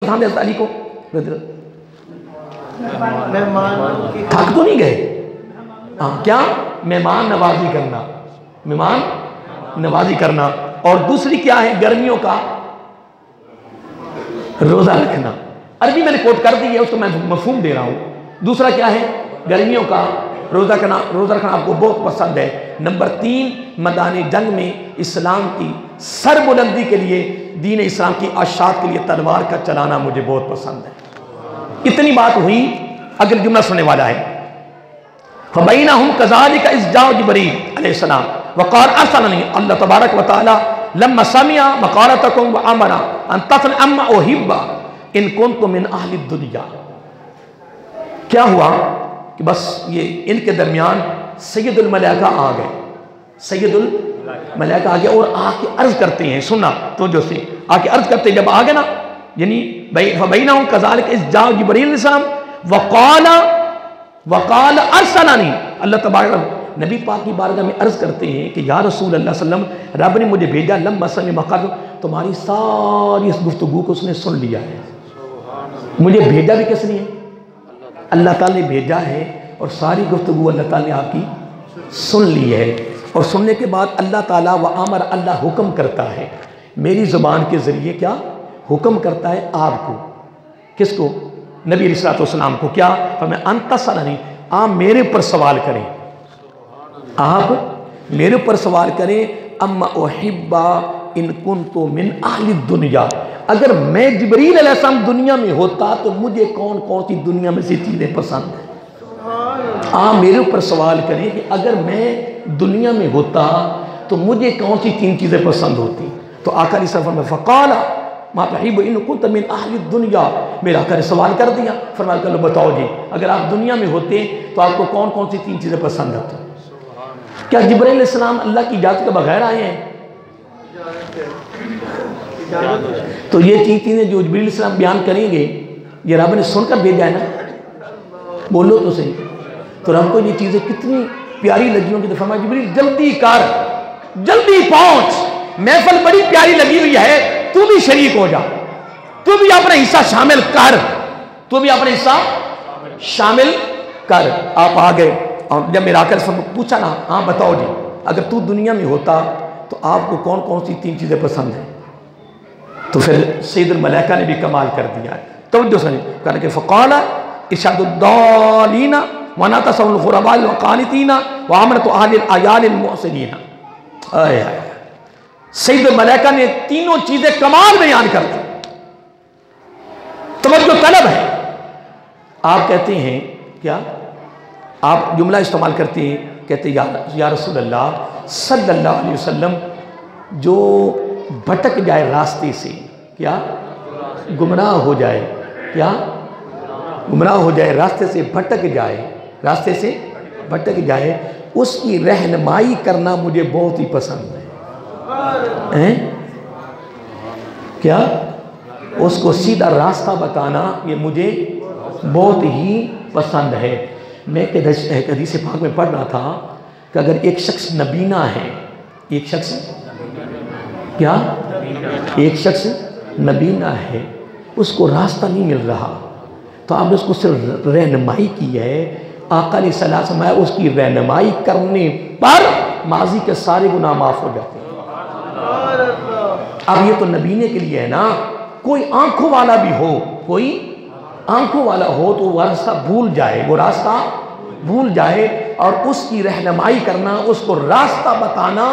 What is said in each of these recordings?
दिखाते अली को, थक तो नहीं गए? हाँ, क्या? मेहमान नवाजी करना, मेहमान नवाजी करना। और दूसरी क्या है? गर्मियों का रोजा रखना। अरबी मैंने कोट कर दी है, उसको मैं मफहूम दे रहा हूं। दूसरा क्या है? गर्मियों का रोजा करना, रोजा रखना आपको बहुत पसंद है। नंबर 3, मैदान जंग में इस्लाम की सरबुलंदी के लिए, दीन इस्लाम की आशात के लिए तलवार का चलाना मुझे बहुत पसंद है। इतनी बात हुई, अगला जुमला सुनने वाला है। फबैनहुम कज़ालिका इज़ जाअ जिब्रील अलैहिस्सलाम वक़ाल अरसलनी अल्लाह तबारक व तआला लम्मा समिअ मक़ालतकुम व अमरा अन तफ़अल अम्मा उहिब्बा इन कुन्तुम मिन अहलि दुनिया। क्या हुआ कि बस ये इनके दरमियान सैयदुल मलाइका आ गए, सैयदुल मलाइका आ गए और आके अर्ज करते हैं, सुनना तो जो से आके अर्ज करते हैं, जब आ गए ना, यानी फबैनहुम कज़ालिका इज़ जाअ जिब्रील अलैहिस्सलाम वक़ाल अरसलनी, अल्लाह तबारक नबी पाक की बारगाह में अर्ज करते हैं कि या रसूल अल्लाह सल्लम, रब ने मुझे भेजा, लम्मा समिअ मक़ाल, तुम्हारी सारी इस गुफ्तगू को उसने सुन लिया है। मुझे भेजा भी किस लिए? अल्लाह ताला ने भेजा है, और सारी गुफ्तगू अल्लाह ताला ने आपकी सुन ली है। और सुनने के बाद अल्लाह ताला व अमर, अल्लाह हुक्म करता है मेरी ज़ुबान के ज़रिए, क्या हुक्म करता है आपको, किसको? नबी अलैहिस्सलातु वस्सलाम को। क्या? मैं अंतसलनी, आप मेरे ऊपर सवाल करें, आप मेरे ऊपर सवाल करें, अम्मा उहिब्बा इन कुन्तु मिन अहलि दुनिया, अगर मैं जिब्रील अलैहिस्सलाम दुनिया में होता तो मुझे कौन कौन सी दुनिया में से चीज़ें पसंद हैं। आप मेरे ऊपर सवाल करें कि अगर मैं दुनिया में होता तो मुझे कौन सी 3 चीज़ें पसंद होती। तो आका ने फरमाया फ़क़ाला मा तुहिब्बु इन कुन्त मिन अहलि दुनिया, मेरा आका ने सवाल कर दिया, फरमाया चलो बताओ जी, अगर आप दुनिया में होते तो आपको कौन कौन सी 3 चीज़ें पसंद आती? क्या जिब्रील अलैहिस्सलाम अल्लाह की इजाज़त के बगैर आए हैं? तो ये 3 चीज़ें जो जिब्रील अलैहिस्सलाम बयान करेंगे, ये रब ने सुनकर भेजा है ना, बोलो तो सही। तो रब को ये चीज़ें कितनी प्यारी लगी होंगी, तो फरमाया जिब्रील जल्दी कर, जल्दी पहुंच, महफिल बड़ी प्यारी लगी हुई है, तू भी शरीक हो जा, तू भी अपना हिस्सा शामिल कर, तू भी अपना हिस्सा शामिल कर। आप आ गए, और जब मेरा आकर सब पूछा ना, हाँ बताओ जी, अगर तू दुनिया में होता तो आपको कौन कौन सी 3 चीज़ें पसंद हैं? तो फिर सैयदुल मलाइका ने भी कमाल कर दिया। तवज्जो सुनिए, कहने के फ़क़ाला इशादुद्दालीना व नतसउल ग़ुरबाल व क़ानितीना व अमरतु अहलिल अयालिल मुहसिनीना। सैयदुल मलाइका ने तीनों चीज़ें कमाल बयान कर दी। तवज्जो तलब है। आप कहते हैं क्या, आप जुमला इस्तेमाल करते हैं, कहते या रसूल अल्लाह सल्लल्लाहु अलैहि वसल्लम, जो भटक जाए रास्ते से, क्या गुमराह हो जाए, क्या गुमराह हो जाए, रास्ते से भटक जाए, रास्ते से भटक जाए, उसकी रहनुमाई करना मुझे बहुत ही पसंद है। क्या? उसको सीधा रास्ता बताना ये मुझे बहुत ही पसंद है। मैं एक हदीस पाक में पढ़ रहा था कि अगर एक शख्स नबीना है, एक शख्स क्या, एक शख्स नबीना है, उसको रास्ता नहीं मिल रहा, तो आपने उसको सिर्फ रहनुमाई की है। आका ने सल्लल्लाहु अलैहि वसल्लम, उसकी रहनुमाई करने पर माजी के सारे गुनाह माफ़ हो जाते हैं। अब ये तो नबीने के लिए है ना, कोई आंखों वाला भी हो, कोई आंखों वाला हो तो वो रास्ता भूल जाए, वो रास्ता भूल जाए, और उसकी रहनुमाई करना, उसको रास्ता बताना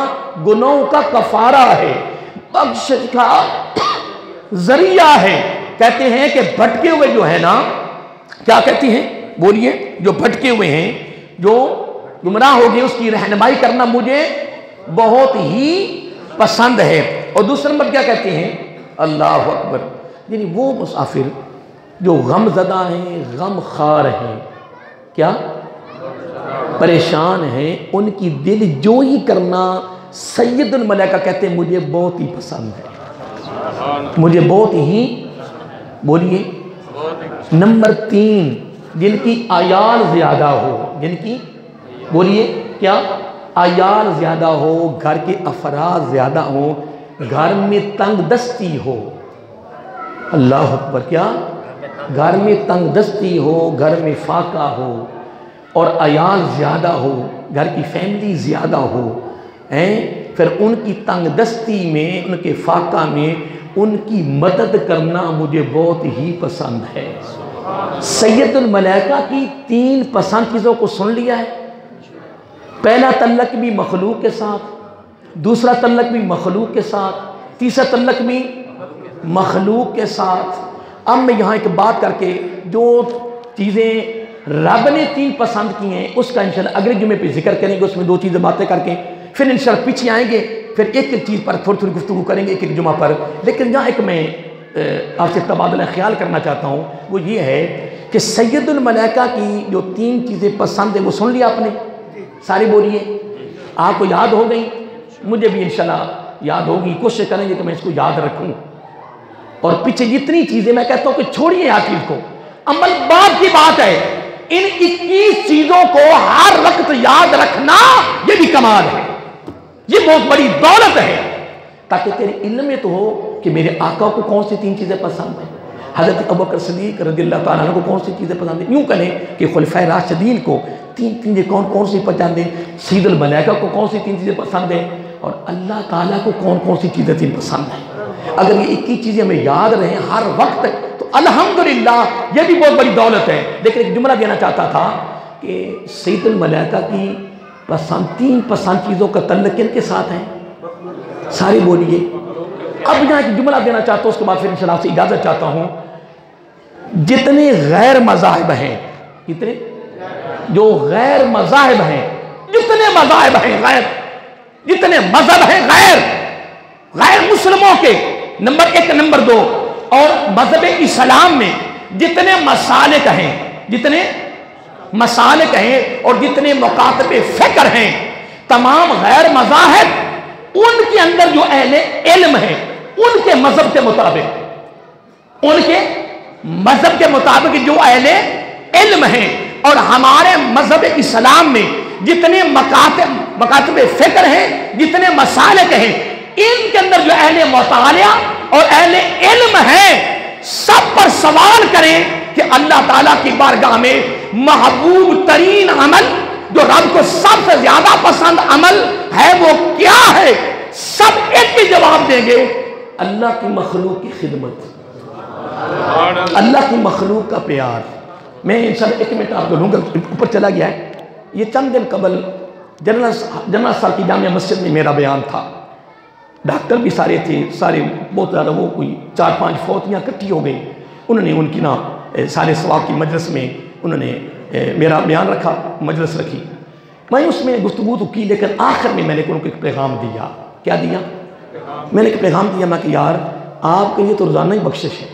गुनाहों का कफारा है, बख्शिश का जरिया है। कहते हैं कि भटके हुए जो है ना, क्या कहती हैं, बोलिए, जो भटके हुए हैं, जो गुमराह हो गए, उसकी रहनुमाई करना मुझे बहुत ही पसंद है। और दूसरे नंबर क्या कहते हैं, अल्लाह अकबर, यानी वो मुसाफिर जो गमज़दा हैं, गम खार हैं, क्या परेशान हैं, उनकी दिल जोई करना सैयदुल मलाइका कहते हैं मुझे बहुत ही पसंद है, मुझे बहुत ही, बोलिए। नंबर 3, जिनकी आयाल ज़्यादा हो, जिनकी, बोलिए क्या, आयाल ज़्यादा हो, घर के अफराद ज़्यादा हो, घर में तंग दस्ती हो, अल्लाह अकबर। क्या घर में तंग दस्ती हो, घर में फाका हो और अयाल ज़्यादा हो, घर की फैमिली ज़्यादा हो, हैं, फिर उनकी तंग दस्ती में, उनके फाका में उनकी मदद करना मुझे बहुत ही पसंद है। सैयदुल मलाइका की 3 पसंद चीज़ों को सुन लिया है। पहला तल्लक भी मखलूक के साथ, दूसरा तल्लक भी मखलूक के साथ, तीसरा तल्लक भी मखलूक के साथ। अब मैं यहाँ एक बात करके जो चीज़ें रब ने 3 पसंद की हैं उसका इंशाल्लाह अगले जुमे पे जिक्र करेंगे। उसमें 2 चीज़ें बातें करके फिर इंशाल्लाह पीछे आएंगे, फिर एक एक चीज़ पर थोड़ी थोड़ी गुफ्तगू करेंगे एक एक जुमा पर। लेकिन यहाँ एक मैं आपसे तबादला ख्याल करना चाहता हूँ, वो ये है कि सैयदुल मलाइका की जो 3 चीज़ें पसंद है वो सुन लिया आपने, सारी बोलिए, आपको याद हो गई, मुझे भी इंशाल्लाह याद होगी। कोशिश करेंगे कि मैं इसको याद रखूँ। और पीछे जितनी चीज़ें मैं कहता हूँ कि छोड़िए हर चीज़ को, अमल बाद की बात है। इन 21 चीज़ों को हर वक्त याद रखना ये भी कमाल है, ये बहुत बड़ी दौलत है, ताकि तेरे इल्म में तो हो कि मेरे आका को कौन सी 3 चीज़ें पसंद हैं, हज़रत अबू बकर सिद्दीक़ रज़ियल्लाहु ताला अन्हु को कौन सी चीज़ें पसंद हैं। यूँ कहें कि खुलफ़ाए राशिदीन को 3 चीज़ें कौन कौन सी पसंद है, सैयदुल मलाइका को कौन सी 3 चीज़ें पसंद है, और अल्लाह ताला को कौन कौन सी चीज़ें 3 पसंद हैं। अगर ये 21 चीज़ें हमें याद रहें हर वक्त तो अल्हम्दुलिल्लाह ये भी बहुत बड़ी दौलत है। लेकिन एक जुमला देना चाहता था कि सैयदुल मलाइका की पसंद 3 पसंद चीज़ों का तल्लुक़ किनके साथ है, सारी बोलिए। अब यहाँ एक जुमला देना चाहता हूँ, उसके बाद फिर इंशाल्लाह से इजाज़त चाहता हूँ। जितने गैर मज़ाहिब हैं, जितने जो गैर मज़ाहिब हैं, जितने मज़ाहिब हैं गैर, जितने मज़हब हैं गैर गैर मुस्लिमों के, नंबर 1 नंबर 2, और मज़हब इस्लाम में जितने मसालिक हैं, जितने मसालिक हैं और जितने मुकातबे फ़िक्र हैं, तमाम गैर मज़ाहिब उनके अंदर जो अहले इल्म है उनके मज़हब के मुताबिक, उनके मज़हब के मुताबिक जो अहले इल्म हैं, और हमारे मज़हब इस्लाम में जितने मकातबे फ़िक्र हैं, जितने मसालिक हैं, इनके अंदर जो अहले मुतालिया और अहले इल्म है, सब पर सवाल करें कि अल्लाह ताला की बारगाह में महबूब तरीन अमल, जो रब को सबसे ज्यादा पसंद अमल है, वो क्या है। सब एक ही जवाब देंगे, अल्लाह की मखलूक की खिदमत, अल्लाह की मखलूक का प्यार। मैं इंशाल्लाह 1 मिनट आपको लूँगा, ऊपर चला गया है। ये चंद दिन कबल जनरल साल की जामिया मस्जिद में मेरा बयान था। डॉक्टर भी सारे थे, सारे बहुत ज़्यादा, वो कोई 4-5 फौतियाँ इकट्ठी हो गई। उन्होंने उनकी ना सारे सवाब की मजलिस में उन्होंने मेरा बयान रखा, मजलिस रखी। मैं उसमें गुफ्तगू तो की, लेकिन आखिर में मैंने उनको एक पैगाम दिया। क्या दिया? मैंने एक पैगाम दिया, मैं कि यार आपके लिए तो रोज़ाना ही बख्शिश है।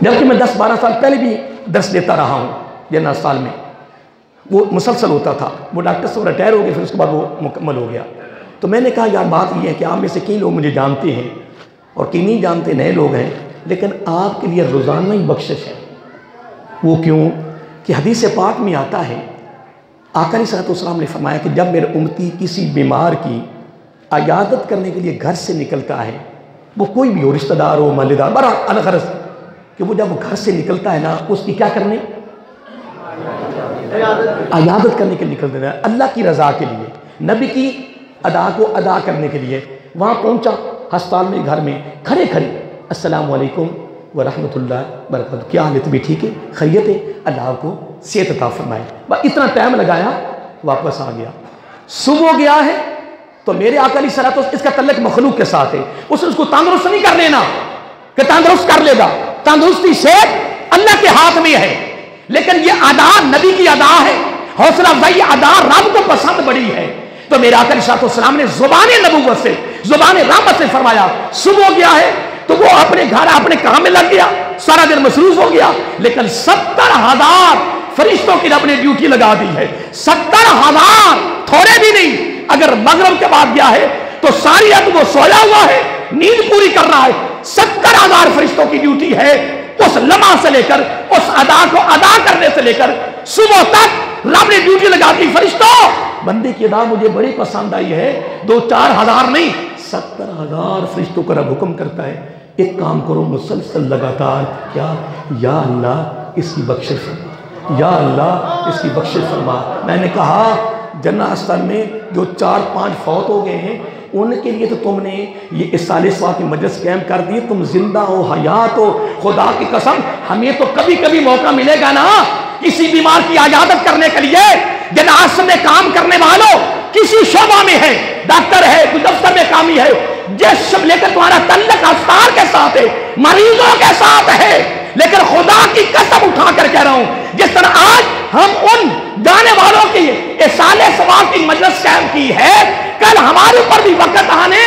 जबकि मैं 10-12 साल पहले भी दर्स देता रहा हूँ जनरल साल में, वो मुसलसल होता था। वो डॉक्टर से रिटायर हो गए, फिर उसके बाद वो मुकम्मल हो गया। तो मैंने कहा यार बात ये है कि आप में से कई लोग मुझे जानते हैं और कई नहीं जानते, नए लोग हैं, लेकिन आपके लिए रोज़ाना ही बख्शिश है। वो क्यों कि हदीस पाक में आता है, आका अलैहिस्सलाम ने फरमाया कि जब मेरे उम्मती किसी बीमार की अयादत करने के लिए घर से निकलता है, वो कोई भी हो, रिश्तेदार हो, मालेदार, बड़ा अलगरज, कि वो जब घर से निकलता है ना, उसकी क्या करने, अयादत करने के लिए निकल देना है, अल्लाह की रज़ा के लिए, नबी की अदा को अदा करने के लिए। वहाँ पहुँचा अस्पताल में, घर में खड़े खड़े अस्सलामु अलैकुम व रहमतुल्लाह बरकातहू, क्या हाल है, तुम्हें ठीक है, खैरियत है, अल्लाह को सेहत अता फरमाए। बस इतना टाइम लगाया, वापस आ गया। सुबह गया है तो मेरे आका अलैहिस्सलाम, तो इसका तल्लुक़ मखलूक के साथ है। उसको तंदुरुस्त नहीं कर लेना कि तंदुरुस्त कर लेगा, तंदुरुस्ती सेहत अल्लाह के हाथ में है। लेकिन ये अदा नबी की अदा है, हौसला अफजाई अदा रब को पसंद बड़ी है। तो मेरे आका अलैहिस्सलाम ने ज़ुबान नबूवत से, ज़ुबान रहमत से फरमाया, सुबह गया है तो वो अपने घर अपने काम में लग गया, सारा दिन मसरूफ हो गया। लेकिन 70,000 फरिश्तों की अपने ड्यूटी लगा दी है, 70,000, थोड़े भी नहीं। अगर मगरिब के बाद गया है तो सारी रात वो सोया हुआ है, नींद पूरी कर रहा है। 70,000 फरिश्तों की ड्यूटी है, उस लम्हा से लेकर, उस अदा को अदा करने से लेकर सुबह तक रब ने ड्यूटी लगा दी। फरिश्तों, बंदे की अदा मुझे बड़ी पसंद आई है, 2-4 हज़ार नहीं, 70,000 फरिश्तों को रब हुक्म करता है एक काम करो, मुसलसल लगातार क्या, या अल्लाह इसकी बख्शिश फरमा, या अल्लाह इसकी बख्शिश फरमा। मैंने कहा जन्नत अस्तर में जो 4-5 फौत हो गए हैं उनके लिए तो तुमने ये इस सालिसवा की मजलिस कैम कर दी, तुम जिंदा हो, हयात हो। खुदा की कसम हमें तो कभी कभी मौका मिलेगा ना किसी बीमार की आयादत करने के लिए। जन्नत अस्तर में काम करने वालों, किसी शोबा में है, डॉक्टर है, कोई दफ्तर में कामी है, जिस सब लेकर तुम्हारा तल्लक अस्पताल के साथ है, मरीजों के साथ है, लेकिन खुदा की कसम उठा कर कह रहा हूं जिस तरह आज हम उन जाने वालों की साले सवाल की मजलिस कायम की है, कल हमारे ऊपर भी वक्त आने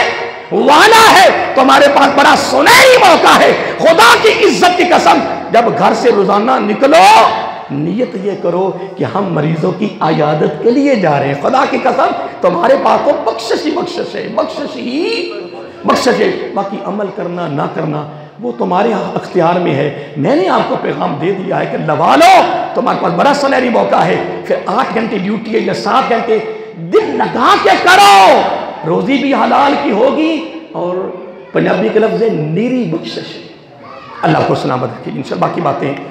वाला है। तो हमारे पास बड़ा सुनहरी मौका है। खुदा की इज्जत की कसम, जब घर से रोजाना निकलो नियत ये करो कि हम मरीजों की आयादत के लिए जा रहे हैं। खुदा की कसम तुम्हारे पास तो बख्शिश ही बख्शिश है, बख्शिश ही बख्शिश है। बाकी अमल करना ना करना वो तुम्हारे अख्तियार में है। मैंने आपको पैगाम दे दिया है कि लगा लो, तुम्हारे पास बड़ा सुनहरी मौका है। फिर 8 घंटे ड्यूटी है या 7 घंटे दिल लगा के करो, रोजी भी हलाल की होगी और पंजाबी के लफ्ज़ नीरी बख्शिश है। अल्लाह को सलामत रखिए। इंशाअल्लाह बाकी बातें